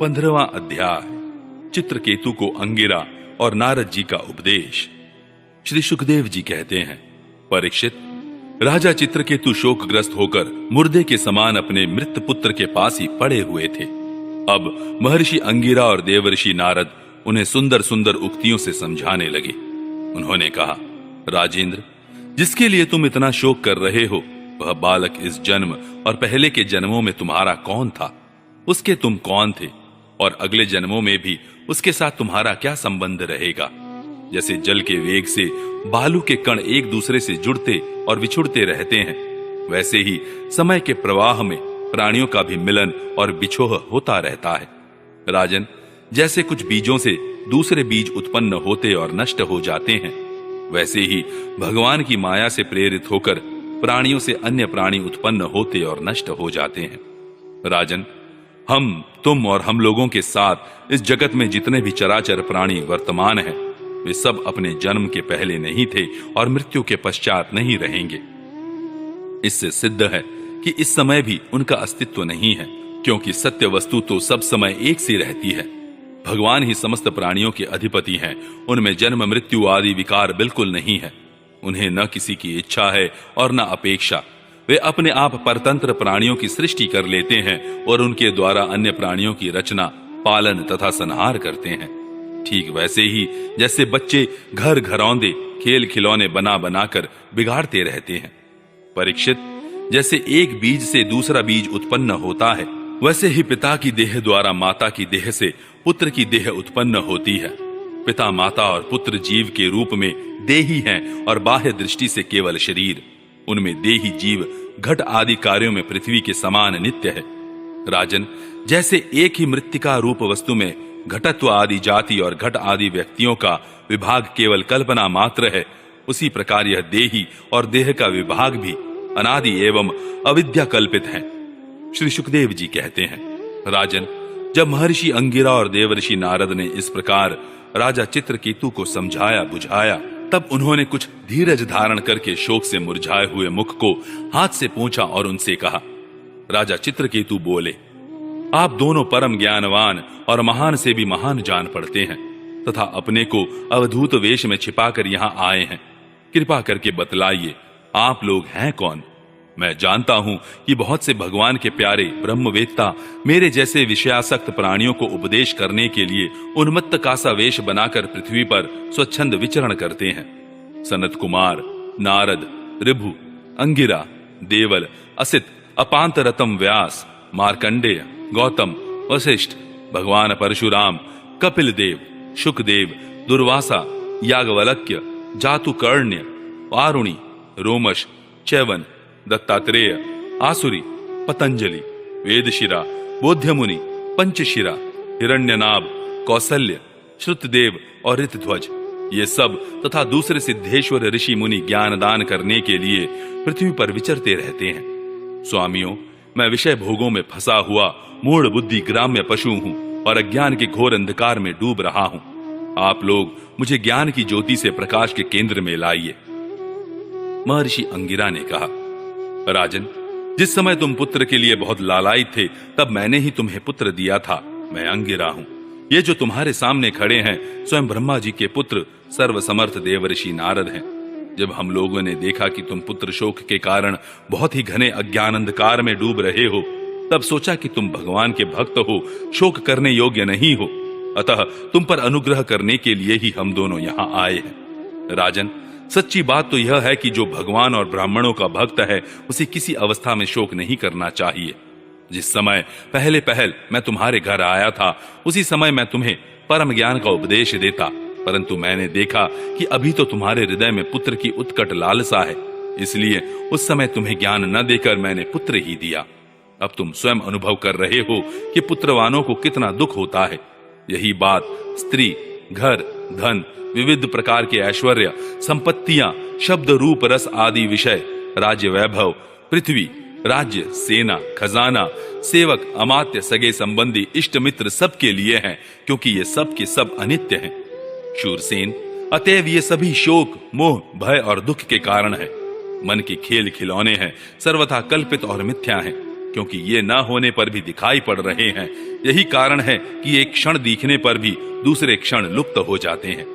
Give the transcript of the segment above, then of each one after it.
15वां अध्याय। चित्रकेतु को अंगिरा और नारद जी का उपदेश। श्री सुखदेव जी कहते हैं, परीक्षित, राजा चित्रकेतु शोकग्रस्त होकर मुर्दे के समान अपने मृत पुत्र के पास ही पड़े हुए थे। अब महर्षि अंगिरा और देवर्षि नारद उन्हें सुंदर सुंदर उक्तियों से समझाने लगे। उन्होंने कहा, राजेंद्र, जिसके लिए तुम इतना शोक कर रहे हो, वह बालक इस जन्म और पहले के जन्मों में तुम्हारा कौन था, उसके तुम कौन थे, और अगले जन्मों में भी उसके साथ तुम्हारा क्या संबंध रहेगा। जैसे जल के वेग से बालू के कण एक दूसरे से जुड़ते और विछुड़ते रहते हैं, वैसे ही समय के प्रवाह में प्राणियों का भी मिलन और बिछोह होता रहता है। राजन, जैसे कुछ बीजों से दूसरे बीज उत्पन्न होते और नष्ट हो जाते हैं, वैसे ही भगवान की माया से प्रेरित होकर प्राणियों से अन्य प्राणी उत्पन्न होते और नष्ट हो जाते हैं। राजन, हम, तुम और हम लोगों के साथ इस जगत में जितने भी चराचर प्राणी वर्तमान हैं, वे सब अपने जन्म के पहले नहीं थे और मृत्यु के पश्चात नहीं रहेंगे। इससे सिद्ध है कि इस समय भी उनका अस्तित्व नहीं है, क्योंकि सत्य वस्तु तो सब समय एक सी रहती है। भगवान ही समस्त प्राणियों के अधिपति हैं, उनमें जन्म मृत्यु आदि विकार बिल्कुल नहीं है। उन्हें न किसी की इच्छा है और न अपेक्षा। वे अपने आप परतंत्र प्राणियों की सृष्टि कर लेते हैं और उनके द्वारा अन्य प्राणियों की रचना, पालन तथा संहार करते हैं। ठीक वैसे ही जैसे बच्चे घर घरौंदे खेल खिलौने बना बनाकर बिगाड़ते रहते हैं। परीक्षित, जैसे एक बीज से दूसरा बीज उत्पन्न होता है, वैसे ही पिता की देह द्वारा माता की देह से पुत्र की देह उत्पन्न होती है। पिता, माता और पुत्र जीव के रूप में देही हैं और बाह्य दृष्टि से केवल शरीर। उनमें देही जीव घट आदि कार्यों में पृथ्वी के समान नित्य है। राजन, जैसे एक ही मृत्तिका रूप वस्तु में घटत्व आदि जाति और घट आदि व्यक्तियों का विभाग केवल कल्पना मात्र है, उसी प्रकार यह देही और देह का विभाग भी अनादि एवं अविद्या कल्पित है। श्री सुखदेव जी कहते हैं, राजन, जब महर्षि अंगिरा और देवर्षि नारद ने इस प्रकार राजा चित्रकेतु को समझाया बुझाया, तब उन्होंने कुछ धीरज धारण करके शोक से मुरझाए हुए मुख को हाथ से पोंछा और उनसे कहा। राजा चित्रकेतु बोले, आप दोनों परम ज्ञानवान और महान से भी महान जान पड़ते हैं तथा अपने को अवधूत वेश में छिपाकर यहाँ आए हैं। कृपा करके बतलाइए, आप लोग हैं कौन? मैं जानता हूं कि बहुत से भगवान के प्यारे ब्रह्मवेत्ता मेरे जैसे विषयासक्त प्राणियों को उपदेश करने के लिए उन्मत्त कासा वेश बनाकर पृथ्वी पर स्वच्छंद विचरण करते हैं। सनत कुमार, नारद, ऋभु, अंगिरा, देवल, असित, अपांतरतम व्यास, मार्कंडेय, गौतम, वशिष्ठ, भगवान परशुराम, कपिल देव, शुकदेव, दुर्वासा, याज्ञवल्क्य, जातुकर्ण्य, वारुणी, रोमश, च्यवन, दत्तात्रेय, आसुरी, पतंजलि, वेदशिरा, बोध्यमुनि, पंचशिरा, हिरण्यनाभ, कौसल्य, श्रुतदेव और ऋतध्वज, ये सब तथा दूसरे सिद्धेश्वर ऋषि मुनि ज्ञान दान करने के लिए पृथ्वी पर विचरते रहते हैं। स्वामियों, मैं विषय भोगों में फंसा हुआ मूढ़ बुद्धि ग्राम्य पशु हूं और अज्ञान के घोर अंधकार में डूब रहा हूं। आप लोग मुझे ज्ञान की ज्योति से प्रकाश के केंद्र में लाइए। महर्षि अंगिरा ने कहा, राजन, जिस समय तुम पुत्र के लिए बहुत लालायित थे, तब मैंने ही तुम्हें पुत्र दिया था। मैं अंगिरा हूं। ये जो तुम्हारे सामने खड़े हैं, स्वयं ब्रह्मा जी के पुत्र सर्वसमर्थ देवर्षि नारद हैं। जब हम लोगों ने देखा कि तुम पुत्र शोक के कारण बहुत ही घने अज्ञान अंधकार में डूब रहे हो, तब सोचा कि तुम भगवान के भक्त हो, शोक करने योग्य नहीं हो, अतः तुम पर अनुग्रह करने के लिए ही हम दोनों यहाँ आए हैं। राजन, सच्ची बात तो यह है कि जो भगवान और ब्राह्मणों का भक्त है, उसे किसी अवस्था में शोक नहीं करना चाहिए। जिस समय पहले पहल मैं तुम्हारे घर आया था, उसी समय मैं तुम्हें परम ज्ञान का उपदेश देता, परंतु मैंने देखा कि अभी तो तुम्हारे हृदय में पुत्र की उत्कट लालसा है, इसलिए उस समय तुम्हें ज्ञान न देकर मैंने पुत्र ही दिया। अब तुम स्वयं अनुभव कर रहे हो कि पुत्रवानों को कितना दुख होता है। यही बात स्त्री, घर, धन, विविध प्रकार के ऐश्वर्य, संपत्तियां, शब्द, रूप, रस आदि विषय, राज्य वैभव, पृथ्वी, राज्य, सेना, खजाना, सेवक, अमात्य, सगे संबंधी, इष्ट मित्र सबके लिए हैं, क्योंकि ये सब के सब अनित्य हैं। शूरसेन, अतएव ये सभी शोक, मोह, भय और दुख के कारण है। मन के खेल खिलौने हैं, सर्वथा कल्पित और मिथ्या हैं, क्योंकि ये न होने पर भी दिखाई पड़ रहे हैं। यही कारण है कि एक क्षण दिखने पर भी दूसरे क्षण लुप्त हो जाते हैं।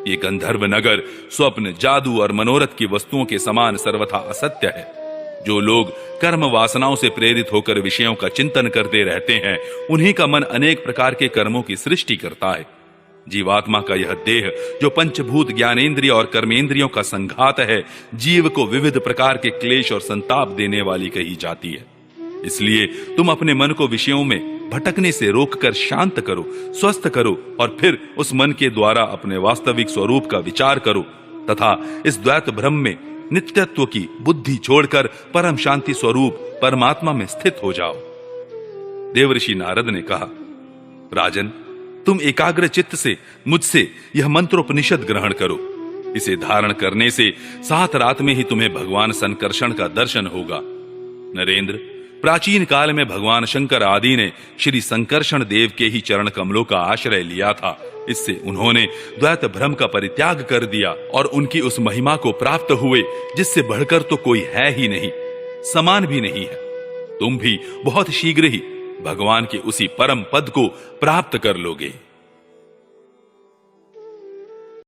ये गंधर्व नगर स्वप्न, जादू और मनोरथ की वस्तुओं के समान सर्वथा असत्य है। जो लोग कर्म वासनाओं से प्रेरित होकर विषयों का चिंतन करते रहते हैं, उन्हीं का मन अनेक प्रकार के कर्मों की सृष्टि करता है। जीवात्मा का यह देह जो पंचभूत, ज्ञानेंद्रिय और कर्मेंद्रियों का संघात है, जीव को विविध प्रकार के क्लेश और संताप देने वाली कही जाती है। इसलिए तुम अपने मन को विषयों में भटकने से रोककर शांत करो, स्वस्थ करो और फिर उस मन के द्वारा अपने वास्तविक स्वरूप का विचार करो तथा इस द्वैत भ्रम में नित्यत्व की बुद्धि छोड़कर परम शांति स्वरूप परमात्मा में स्थित हो जाओ। देवर्षि नारद ने कहा, राजन, तुम एकाग्र चित्त से मुझसे यह मंत्रोपनिषद ग्रहण करो। इसे धारण करने से 7 रात में ही तुम्हें भगवान संकर्षण का दर्शन होगा। नरेंद्र, प्राचीन काल में भगवान शंकर आदि ने श्री संकर्षण देव के ही चरण कमलों का आश्रय लिया था। इससे उन्होंने द्वैत भ्रम का परित्याग कर दिया और उनकी उस महिमा को प्राप्त हुए जिससे बढ़कर तो कोई है ही नहीं, समान भी नहीं है। तुम भी बहुत शीघ्र ही भगवान के उसी परम पद को प्राप्त कर लोगे।